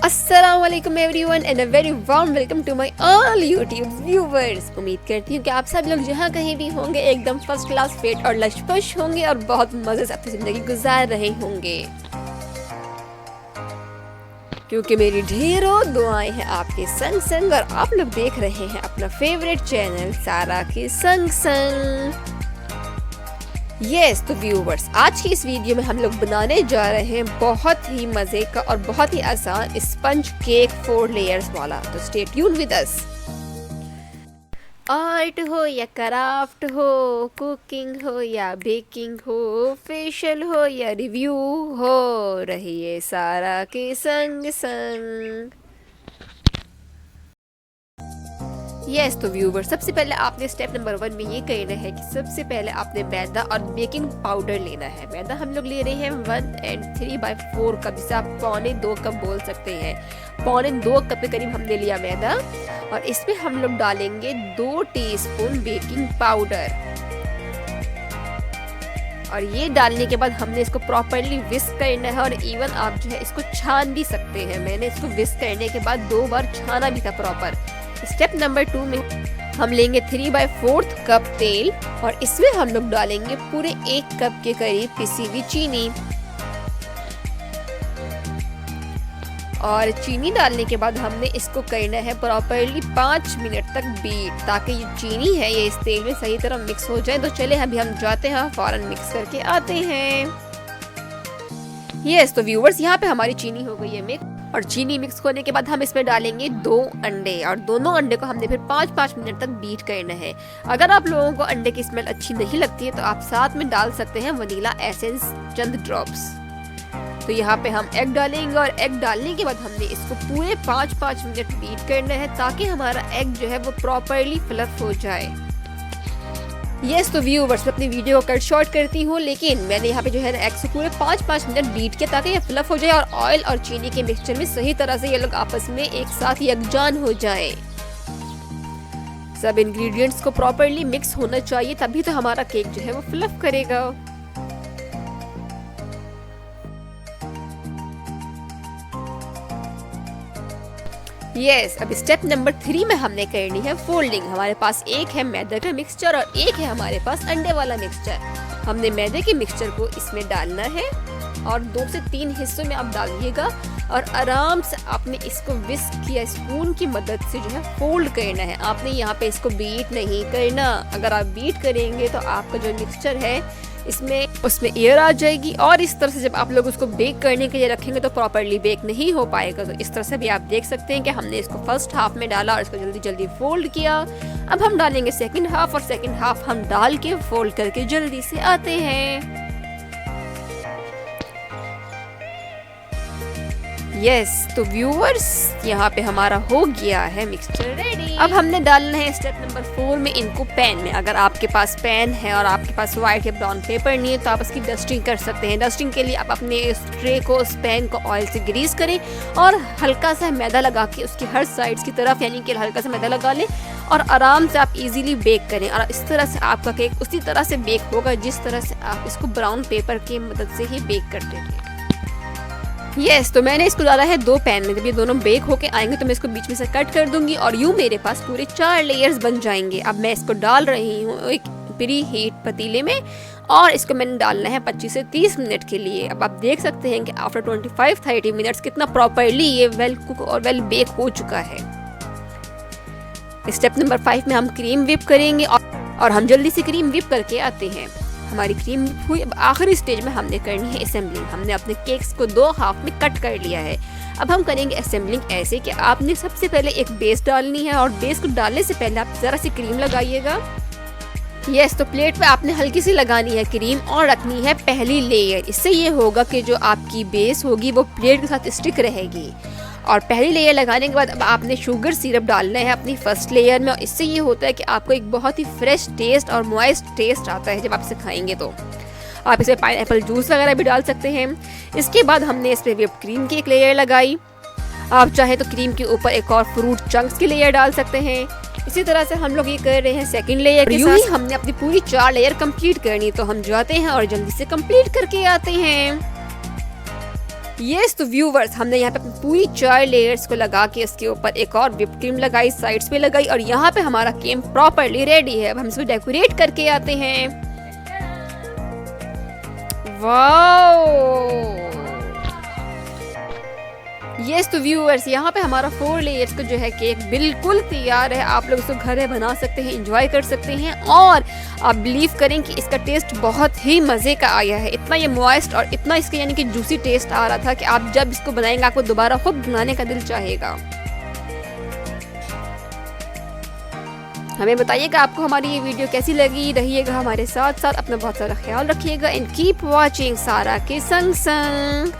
अस्सलामुअलैकुम everyone and a very warm welcome to my all YouTube viewers. उम्मीद करती हूँ कि आप सब लोग जहाँ कहीं भी होंगे एकदम फर्स्ट क्लास फिट और लशपश होंगे और बहुत मज़े से अपनी ज़िंदगी गुजार रहे होंगे, क्योंकि मेरी ढेरों दुआएं हैं आपके संग संग और आप लोग देख रहे हैं अपना फेवरेट चैनल सारा के संग संग। यस तो व्यूवर्स, आज की इस वीडियो में हम लोग बनाने जा रहे हैं बहुत ही मज़े का और बहुत ही आसान स्पंज केक 4 लेयर्स वाला। तो stay tuned with us. Art हो या क्राफ्ट हो, कुकिंग हो या बेकिंग हो, फेशियल हो या रिव्यू हो, रहिए सारा के संग संग। यस तो व्यूवर, सबसे पहले आपने स्टेप नंबर 1 में ये कहना है कि सबसे पहले आपने मैदा और बेकिंग पाउडर लेना है। मैदा हम लोग ले रहे हैं 1 3/4 कप, जिसे आप 1.25 कप बोल सकते हैं। 1.25 कप के करीब हमने लिया मैदा और इसमें हम लोग डालेंगे 2 टीस्पून बेकिंग पाउडर। और ये डालने के बाद हमने इसको प्रॉपरली विस्क करना है और इवन आप जो है इसको छान भी सकते हैं। मैंने इसको विस्क करने के बाद 2 बार छाना भी था प्रॉपर। स्टेप नंबर 2 में हम लेंगे 3/4 कप तेल और इसमें हम लोग डालेंगे पूरे 1 कप के करीब पिसी हुई चीनी। और चीनी डालने के बाद हमने इसको करना है प्रॉपरली 5 मिनट तक बीट, ताकि ये चीनी है ये इस तेल में सही तरह मिक्स हो जाए। तो चले अभी हम जाते हैं फौरन मिक्स करके आते हैं। यस तो व्यूवर्स, यहाँ पे हमारी चीनी हो गई है मिक्स और चीनी मिक्स होने के बाद हम इसमें डालेंगे 2 अंडे और दोनों अंडे को हमने फिर 5 मिनट तक बीट करना है। अगर आप लोगों को अंडे की स्मेल अच्छी नहीं लगती है तो आप साथ में डाल सकते हैं वनीला एसेंस चंद ड्रॉप्स। तो यहाँ पे हम एग डालेंगे और एग डालने के बाद हमने इसको पूरे 5 मिनट बीट करना है, ताकि हमारा एग जो है वो प्रॉपरली फ्लफ हो जाए। यस तो व्यूवर्स, मैं अपनी वीडियो को कट शॉर्ट करती हूँ, लेकिन मैंने यहाँ पे जो है ना एग से पूरे 5 मिनट बीट किया, ताकि ये फ्लफ हो जाए और ऑयल और चीनी के मिक्सचर में सही तरह से ये लोग आपस में एक साथ यकजान हो जाए। सब इंग्रेडिएंट्स को प्रॉपरली मिक्स होना चाहिए, तभी तो हमारा केक जो है वो फ्लफ करेगा। यस अब स्टेप नंबर 3 में हमने करनी है फोल्डिंग। हमारे पास एक है मैदे का मिक्सचर और एक है हमारे पास अंडे वाला मिक्सचर। हमने मैदे के मिक्सचर को इसमें डालना है और 2 से 3 हिस्सों में आप डालिएगा और आराम से आपने इसको विस्क या स्पून की मदद से जो है फोल्ड करना है। आपने यहाँ पे इसको बीट नहीं करना। अगर आप बीट करेंगे तो आपका जो मिक्सचर है उसमें एयर आ जाएगी और इस तरह से जब आप लोग उसको बेक करने के लिए रखेंगे तो प्रॉपरली बेक नहीं हो पाएगा। तो इस तरह से भी आप देख सकते हैं कि हमने इसको फर्स्ट हाफ में डाला और इसको जल्दी जल्दी फोल्ड किया। अब हम डालेंगे सेकंड हाफ और सेकंड हाफ हम डाल के फोल्ड करके जल्दी से आते हैं। यस तो व्यूअर्स, यहाँ पे हमारा हो गया है मिक्सचर रेडी। अब हमने डालना है स्टेप नंबर 4 में इनको पैन में। अगर आपके पास पैन है और आपके पास व्हाइट या ब्राउन पेपर नहीं है तो आप इसकी डस्टिंग कर सकते हैं। डस्टिंग के लिए आप अपने इस ट्रे को, उस पैन को ऑयल से ग्रीस करें और हल्का सा मैदा लगा के उसकी हर साइड्स की तरफ, यानी कि हल्का सा मैदा लगा लें और आराम से आप इजीली बेक करें। और इस तरह से आपका केक उसी तरह से बेक होगा जिस तरह से आप इसको ब्राउन पेपर की मदद से ही बेक करते थे। यस तो मैंने इसको डाला है 2 पैन में। जब ये दोनों बेक होके आएंगे तो मैं इसको बीच में से कट कर दूंगी और यूँ मेरे पास पूरे 4 लेयर्स बन जाएंगे। अब मैं इसको डाल रही हूँ एक प्री हीट पतीले में और इसको मैंने डालना है 25 से 30 मिनट के लिए। अब आप देख सकते हैं कि आफ्टर 25-30 मिनट्स कितना प्रॉपरली ये वेल कुक और वेल बेक हो चुका है। स्टेप नंबर 5 में हम क्रीम व्हिप करेंगे और हम जल्दी से क्रीम व्हिप करके आते हैं। हमारी क्रीम हुई। अब आखिरी स्टेज में हमने करनी है असेंबलिंग। हमने अपने केक्स को 2 हाफ में कट कर लिया है। अब हम करेंगे असेंबलिंग ऐसे कि आपने सबसे पहले एक बेस डालनी है और बेस को डालने से पहले आप ज़रा सी क्रीम लगाइएगा। यस तो प्लेट पे आपने हल्की सी लगानी है क्रीम और रखनी है पहली लेयर। इससे ये होगा कि जो आपकी बेस होगी वो प्लेट के साथ स्टिक रहेगी। और पहली लेयर लगाने के बाद अब आपने शुगर सिरप डालना है अपनी फर्स्ट लेयर में और इससे ये होता है कि आपको एक बहुत ही फ्रेश टेस्ट और मॉइस्ट टेस्ट आता है जब आप इसे खाएंगे। तो आप इसमें पाइनएप्पल जूस वगैरह भी डाल सकते हैं। इसके बाद हमने इस पर व्हिप्ड क्रीम की एक लेयर लगाई। आप चाहे तो क्रीम के ऊपर एक और फ्रूट चंक्स की लेयर डाल सकते हैं। इसी तरह से हम लोग ये कर रहे हैं सेकंड लेयर के साथ। हमने अपनी पूरी 4 लेयर कंप्लीट करनी, तो हम जाते हैं और जल्दी से कंप्लीट करके आते हैं। यस तो व्यूवर्स, हमने यहाँ पे अपनी पूरी 4 लेयर्स को लगा के इसके ऊपर एक और व्हिप क्रीम लगाई, साइड्स पे लगाई और यहाँ पे हमारा केक प्रॉपर्ली रेडी है। अब हम इसको डेकोरेट करके आते हैं। वाओ! यस तो व्यूअर्स, यहाँ पे हमारा 4 लेयर्स का जो है केक बिल्कुल तैयार है। आप लोग इसको घर में बना सकते हैं, एंजॉय कर सकते हैं और आप बिलीव करें कि इसका टेस्ट बहुत ही मज़े का आया है। इतना ये मॉइस्ट और इतना इसका यानी कि जूसी टेस्ट आ रहा था कि आप जब इसको बनाएंगे आपको दोबारा खुद बनाने का दिल चाहेगा। हमें बताइएगा आपको हमारी ये वीडियो कैसी लगी। रहिएगा हमारे साथ साथ, अपना बहुत सारा ख्याल रखिएगा एंड कीप वॉचिंग सारा के संग संग।